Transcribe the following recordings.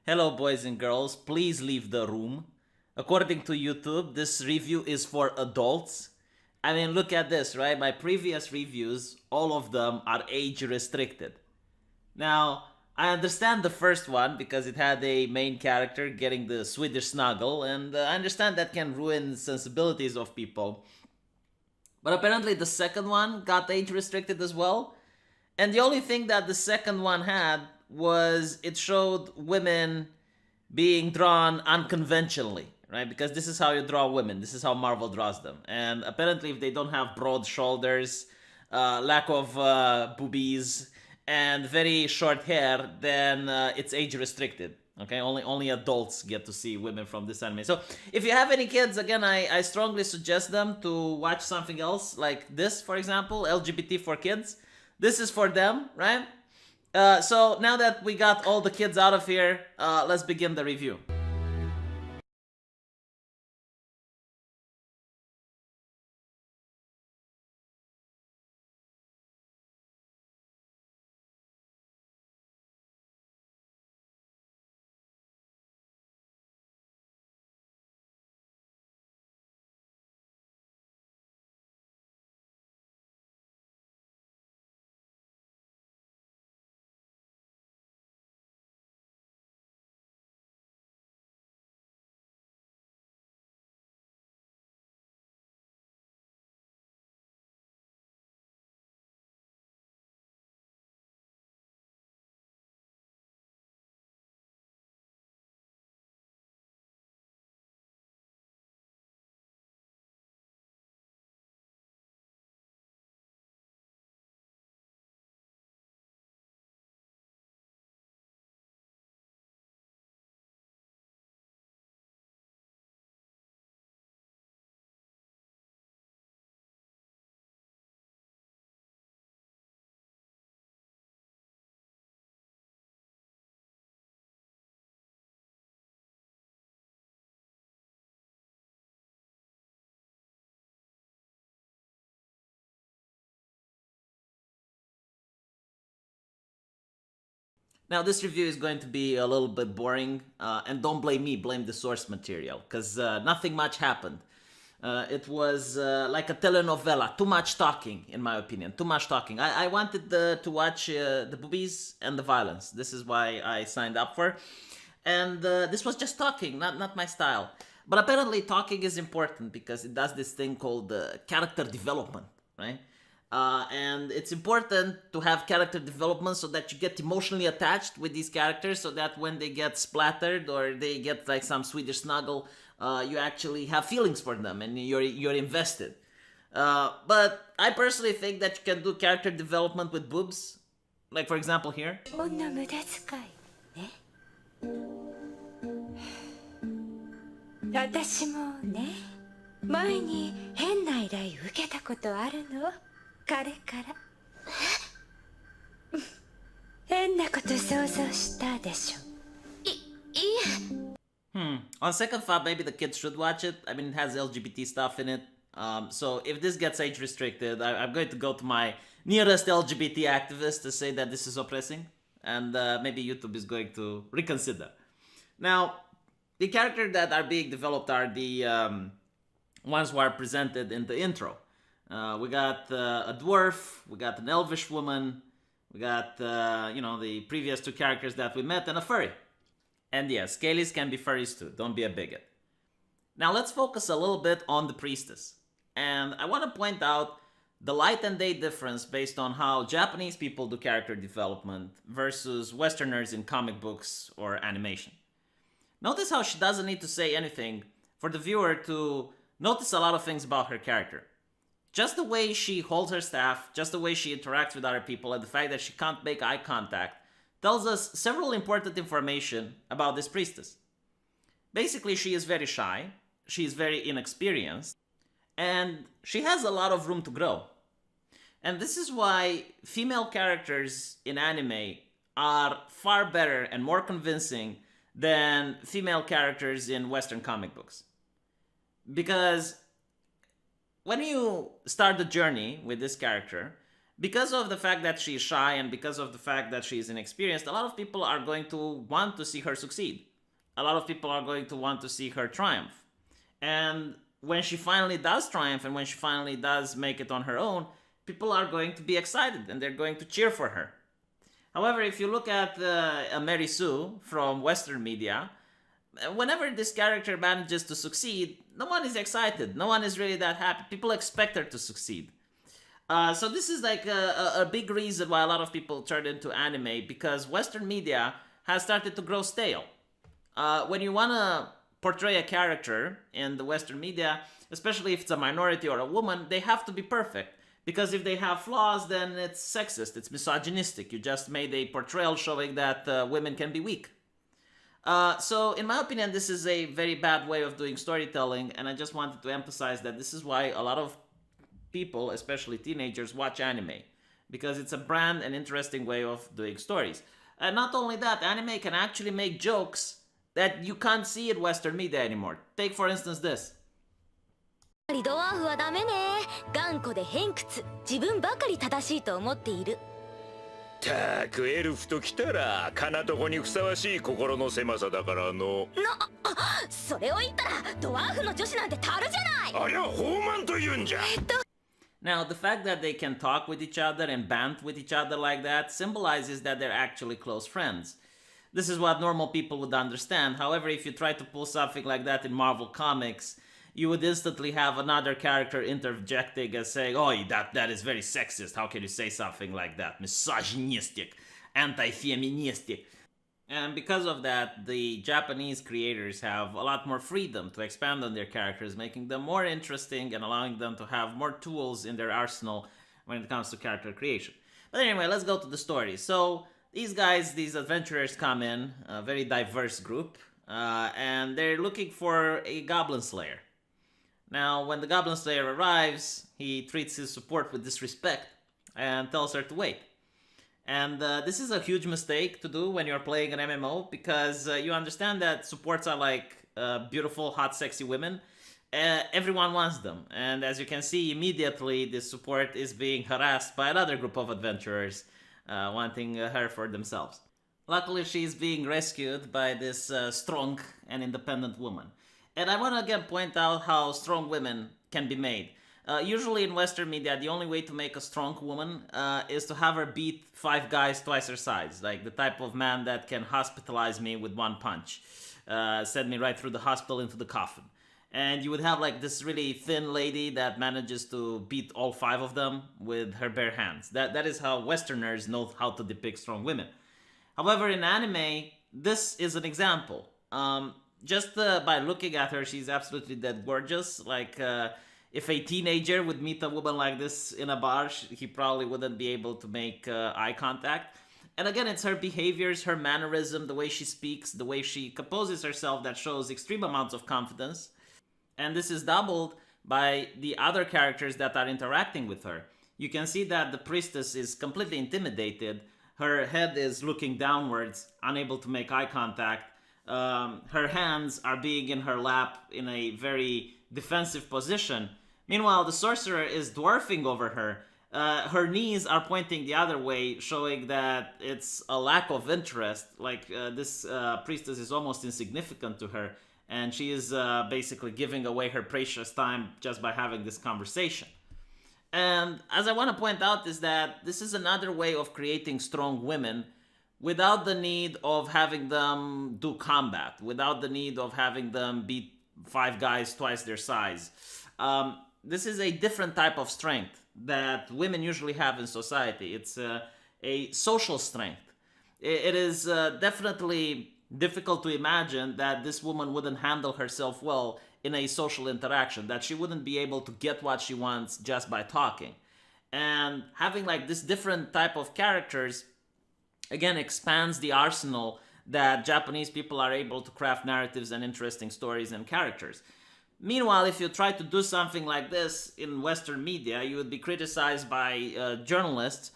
Hello, boys and girls. Please leave the room. According to YouTube, this review is for adults. I mean, look at this, right? My previous reviews, all of them are age restricted. Now, I understand the first one because it had a main character getting the Swedish snuggle, and I understand that can ruin sensibilities of people. But apparently, the second one got age restricted as well. And the only thing that the second one had was it showed women being drawn unconventionally, right? Because this is how you draw women. This is how Marvel draws them. And apparently, if they don't have broad shoulders, lack of boobies, and very short hair, then it's age restricted. Okay, only adults get to see women from this anime. So if you have any kids, again, I strongly suggest them to watch something else like this, for example, LGBT for kids. This is for them, right? So now that we got all the kids out of here, let's begin the review. Now, this review is going to be a little bit boring, and don't blame me, blame the source material, because nothing much happened. It was like a telenovela, too much talking, in my opinion, too much talking. I wanted to watch the boobies and the violence. This is why I signed up for. And this was just talking, not my style. But apparently, talking is important because it does this thing called character development, right? And it's important to have character development so that you get emotionally attached with these characters, so that when they get splattered or they get like some Swedish snuggle, you actually have feelings for them and you're invested. But I personally think that you can do character development with boobs, like for example here. 女無駄遣いね。私もね、前に変な依頼受けたことあるの。彼から変なこと想像したでしょ。On second thought, maybe the kids should watch it. I mean, it has LGBT stuff in it. So if this gets age restricted, I'm going to go to my nearest LGBT activist to say that this is oppressing, and maybe YouTube is going to reconsider. Now, the characters that are being developed are the ones who are presented in the intro. We got a dwarf, we got an elvish woman, we got, the previous two characters that we met, and a furry. And yes, Scalies can be furries too, don't be a bigot. Now let's focus a little bit on the priestess. And I want to point out the light and day difference based on how Japanese people do character development versus Westerners in comic books or animation. Notice how she doesn't need to say anything for the viewer to notice a lot of things about her character. Just the way she holds her staff, just the way she interacts with other people, and the fact that she can't make eye contact tells us several important information about this priestess. Basically, she is very shy, she is very inexperienced, and she has a lot of room to grow. And this is why female characters in anime are far better and more convincing than female characters in Western comic books. Because when you start the journey with this character, Because of the fact that she's shy and because of the fact that she's inexperienced, a lot of people are going to want to see her succeed. A lot of people are going to want to see her triumph. And when she finally does triumph and when she finally does make it on her own, people are going to be excited and they're going to cheer for her. However, if you look at Mary Sue from Western media, whenever this character manages to succeed, no one is excited. No one is really that happy. People expect her to succeed. So this is like a big reason why a lot of people turn into anime, because Western media has started to grow stale. When you want to portray a character in the Western media, especially if it's a minority or a woman, they have to be perfect. Because if they have flaws, then it's sexist, it's misogynistic. You just made a portrayal showing that women can be weak. So, in my opinion, this is a very bad way of doing storytelling, and I just wanted to emphasize that this is why a lot of people, especially teenagers, watch anime. Because it's a brand and interesting way of doing stories. And not only that, anime can actually make jokes that you can't see in Western media anymore. Take, for instance, this. ドワーフはダメね。頑固で偏屈。自分ばかり正しいと思っている。たくエルフときたらかなとこにふさわしい心の狭さだからの。それを言ったらドワーフの女子なんてたるじゃない。ありゃ放慢と言うんじゃ。Now, the fact that they can talk with each other and bant with each other like that symbolizes that they're actually close friends. This is what normal people would understand. However, if you try to pull something like that in Marvel Comics, you would instantly have another character interjecting and saying, oh, that is very sexist. How can you say something like that? Misogynistic, anti-feministic. And because of that, the Japanese creators have a lot more freedom to expand on their characters, making them more interesting and allowing them to have more tools in their arsenal when it comes to character creation. But anyway, let's go to the story. So these guys, these adventurers come in, a very diverse group, and they're looking for a Goblin Slayer. Now, when the Goblin Slayer arrives, he treats his support with disrespect and tells her to wait. And this is a huge mistake to do when you're playing an MMO, because you understand that supports are like beautiful, hot, sexy women. Everyone wants them. And as you can see, immediately this support is being harassed by another group of adventurers wanting her for themselves. Luckily, she's being rescued by this strong and independent woman. And I want to again point out how strong women can be made. Usually in Western media, the only way to make a strong woman is to have her beat 5 guys twice her size. Like the type of man that can hospitalize me with one punch. Send me right through the hospital into the coffin. And you would have like this really thin lady that manages to beat all 5 of them with her bare hands. That is how Westerners know how to depict strong women. However, in anime, this is an example. Just by looking at her, she's absolutely dead gorgeous. Like, if a teenager would meet a woman like this in a bar, he probably wouldn't be able to make eye contact. And again, it's her behaviors, her mannerism, the way she speaks, the way she composes herself that shows extreme amounts of confidence. And this is doubled by the other characters that are interacting with her. You can see that the priestess is completely intimidated. Her head is looking downwards, unable to make eye contact. Her hands are being in her lap in a very defensive position. Meanwhile, the sorcerer is dwarfing over her. Her knees are pointing the other way, showing that it's a lack of interest. Like, this priestess is almost insignificant to her, and she is basically giving away her precious time just by having this conversation. And as I want to point out is that this is another way of creating strong women without the need of having them do combat, without the need of having them beat 5 guys twice their size. This is a different type of strength that women usually have in society. It's a social strength. It is definitely difficult to imagine that this woman wouldn't handle herself well in a social interaction, that she wouldn't be able to get what she wants just by talking. And having like this different type of characters again expands the arsenal that Japanese people are able to craft narratives and interesting stories and characters. Meanwhile, if you try to do something like this in Western media, you would be criticized by journalists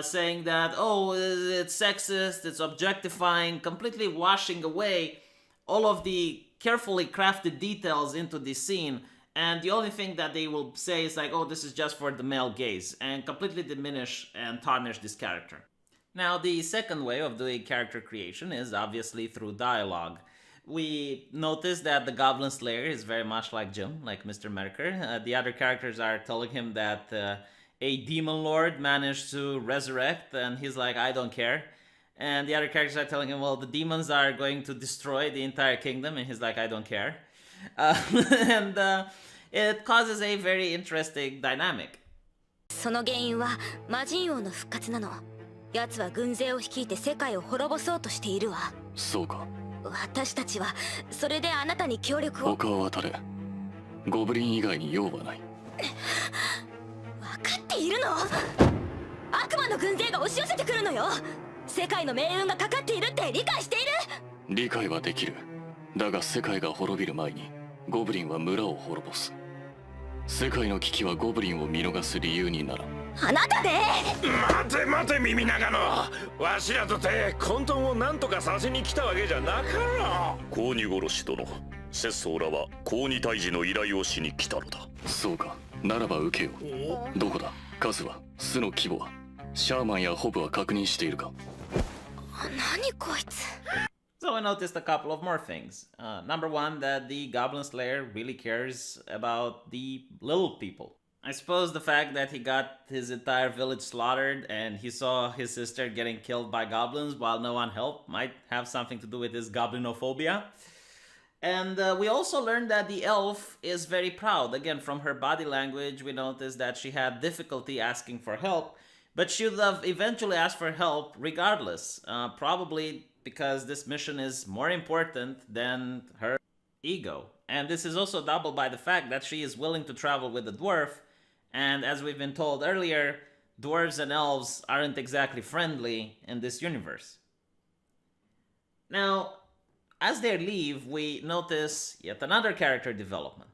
saying that, oh, it's sexist, it's objectifying, completely washing away all of the carefully crafted details into the scene And the only thing that they will say is like, oh, this is just for the male gaze, and completely diminish and tarnish this character. Now, the second way of doing character creation is obviously through dialogue. We notice that the Goblin Slayer is very much like Jim, like Mr. Merker. The other characters are telling him that a demon lord managed to resurrect, and he's like, I don't care. And the other characters are telling him, well, the demons are going to destroy the entire kingdom, and he's like, I don't care. And it causes a very interesting dynamic. その原因は魔人王の復活なの。奴は軍勢を率いて世界を滅ぼそうとしているわ。そうか。私たちはそれであなたに協力を。他は渡れ。ゴブリン以外に用はない。分かっているの？悪魔の軍勢が押し寄せてくるのよ。世界の命運がかかっているって理解している？理解はできる。だが世界が滅びる前にゴブリンは村を滅ぼす。世界の危機はゴブリンを見逃す理由にならん。あなたで。待て待て耳長のわしらとて混沌を何とかさせに来たわけじゃなかろう。高二殺し殿、節操らは高二退治の依頼をしに来たのだ。そうか、ならば受けよう。どこだ、数は、巣の規模は、シャーマンやホブは確認しているか。何こいつ。So I noticed a couple of more things. Number one, that the Goblin Slayer really cares about the little people. I suppose the fact that he got his entire village slaughtered and he saw his sister getting killed by goblins while no one helped might have something to do with his goblinophobia. And we also learned that the elf is very proud. Again, from her body language, we noticed that she had difficulty asking for help, but she would have eventually asked for help regardless. Probably because this mission is more important than her ego. And this is also doubled by the fact that she is willing to travel with a dwarf, and as we've been told earlier, dwarves and elves aren't exactly friendly in this universe. Now, as they leave, we notice yet another character development.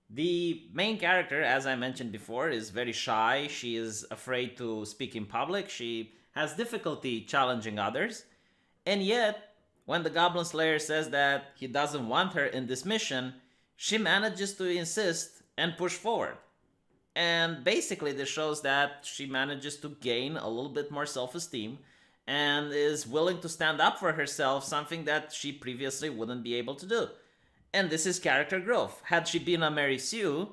The main character, as I mentioned before, is very shy. She is afraid to speak in public. She has difficulty challenging others. And yet, when the Goblin Slayer says that he doesn't want her in this mission, she manages to insist and push forward. And basically this shows that she manages to gain a little bit more self-esteem and is willing to stand up for herself, something that she previously wouldn't be able to do. And this is character growth. Had she been a Mary Sue,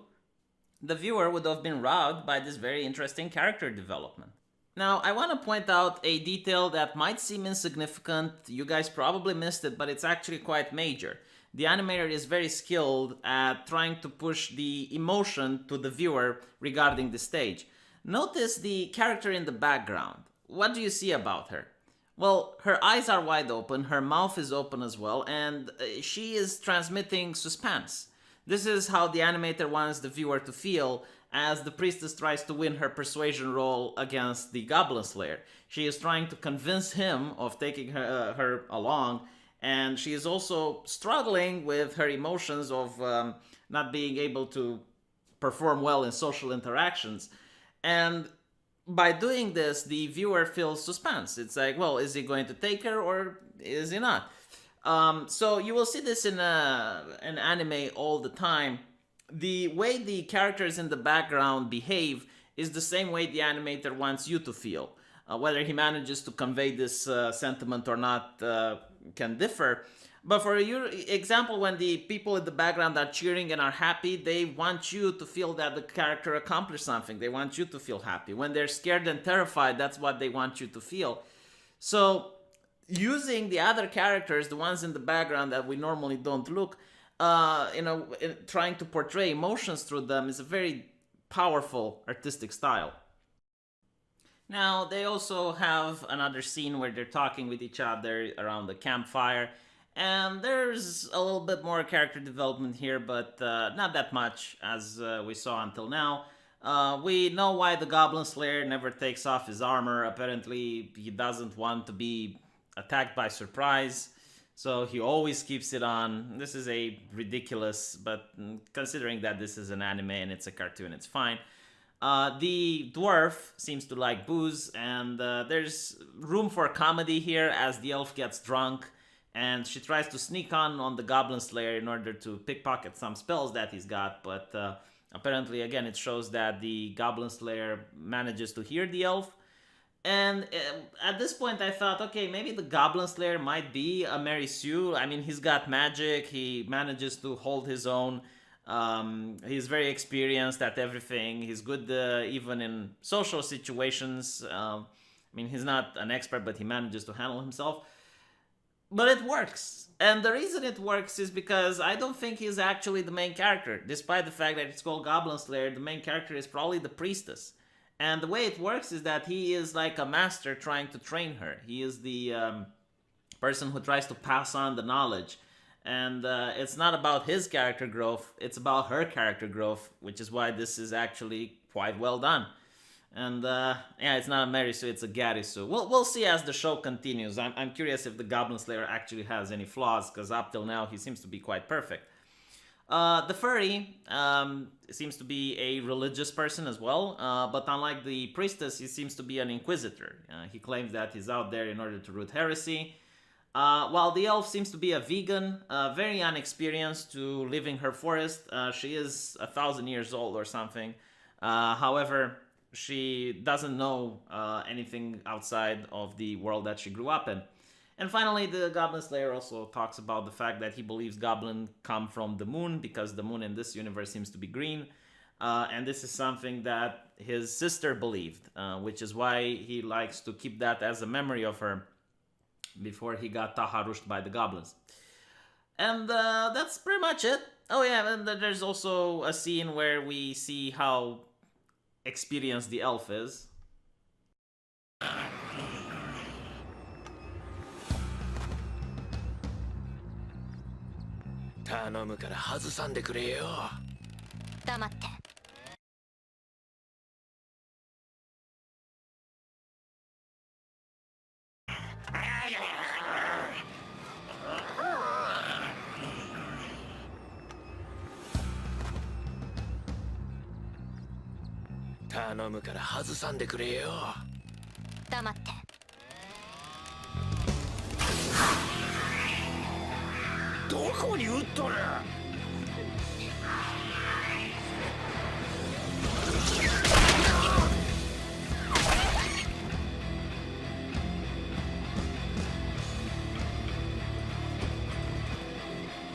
the viewer would have been robbed by this very interesting character development. Now, I want to point out a detail that might seem insignificant. You guys probably missed it, but it's actually quite major. The animator is very skilled at trying to push the emotion to the viewer regarding the stage. Notice the character in the background. What do you see about her? Well, her eyes are wide open, her mouth is open as well, and she is transmitting suspense. This is how the animator wants the viewer to feel as the priestess tries to win her persuasion role against the Goblin Slayer. She is trying to convince him of taking her along, and she is also struggling with her emotions of not being able to perform well in social interactions. And by doing this, the viewer feels suspense. It's like, well, is he going to take her or is he not? So you will see this in an anime all the time. The way the characters in the background behave is the same way the animator wants you to feel. Whether he manages to convey this sentiment or not can differ. But for your example, when the people in the background are cheering and are happy, they want you to feel that the character accomplished something. They want you to feel happy. When they're scared and terrified, that's what they want you to feel. So using the other characters, the ones in the background that we normally don't look, trying to portray emotions through them is a very powerful artistic style. Now, they also have another scene where they're talking with each other around the campfire, and there's a little bit more character development here, but not that much as we saw until now. We know why the Goblin Slayer never takes off his armor. Apparently, he doesn't want to be attacked by surprise, so he always keeps it on. This is a ridiculous, but considering that this is an anime and it's a cartoon, it's fine. The dwarf seems to like booze, and there's room for comedy here as the elf gets drunk and she tries to sneak on the Goblin Slayer in order to pickpocket some spells that he's got, but apparently, again, it shows that the Goblin Slayer manages to hear the elf. And at this point, I thought, okay, maybe the Goblin Slayer might be a Mary Sue. I mean, he's got magic. He manages to hold his own. He's very experienced at everything. He's good even in social situations. I mean, he's not an expert, but he manages to handle himself. But it works. And the reason it works is because I don't think he's actually the main character. Despite the fact that it's called Goblin Slayer, the main character is probably the priestess. And the way it works is that he is like a master trying to train her. He is the person who tries to pass on the knowledge. And it's not about his character growth, it's about her character growth, which is why this is actually quite well done. And yeah, it's not a Mary Sue, it's a Gary Sue. We'll see as the show continues. I'm curious if the Goblin Slayer actually has any flaws, because up till now he seems to be quite perfect. The furry seems to be a religious person as well, but unlike the priestess, he seems to be an inquisitor. He claims that he's out there in order to root heresy. While the elf seems to be a vegan, very unexperienced to live in her forest. She is 1,000 years old or something. However, she doesn't know anything outside of the world that she grew up in. And finally, the Goblin Slayer also talks about the fact that he believes goblins come from the moon, because the moon in this universe seems to be green. And this is something that his sister believed, which is why he likes to keep that as a memory of her before he got taharushed by the goblins. And that's pretty much it. Oh yeah, and there's also a scene where we see how experienced the elf is. 頼むから外さんでくれよ。黙って。頼むから外さんでくれよ。黙って。どこに撃っとる。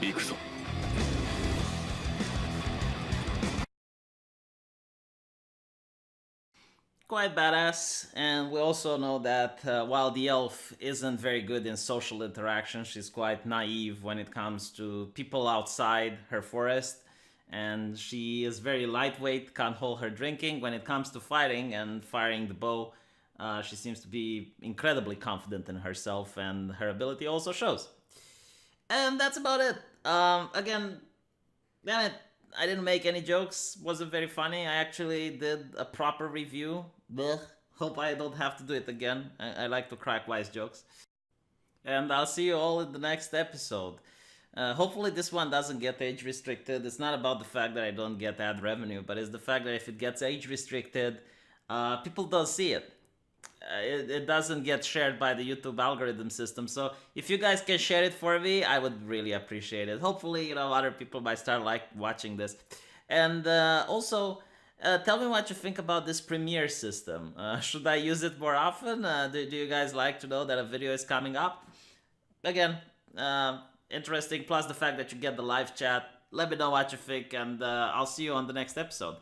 行くぞ。Quite badass, and we also know that while the elf isn't very good in social interaction, she's quite naive when it comes to people outside her forest, and she is very lightweight, can't hold her drinking. When it comes to fighting and firing the bow, she seems to be incredibly confident in herself, and her ability also shows. And that's about it. Again, damn it, I didn't make any jokes, wasn't very funny. I actually did a proper review. Blech. Hope I don't have to do it again. I like to crack wise jokes. And I'll see you all in the next episode. Hopefully this one doesn't get age restricted. It's not about the fact that I don't get ad revenue, but it's the fact that if it gets age restricted, people don't see it. It doesn't get shared by the YouTube algorithm system. So if you guys can share it for me, I would really appreciate it. Hopefully, you know, other people might start watching this. And also, tell me what you think about this premiere system. Should I use it more often? Do you guys like to know that a video is coming up? Again, interesting. Plus the fact that you get the live chat. Let me know what you think, and I'll see you on the next episode.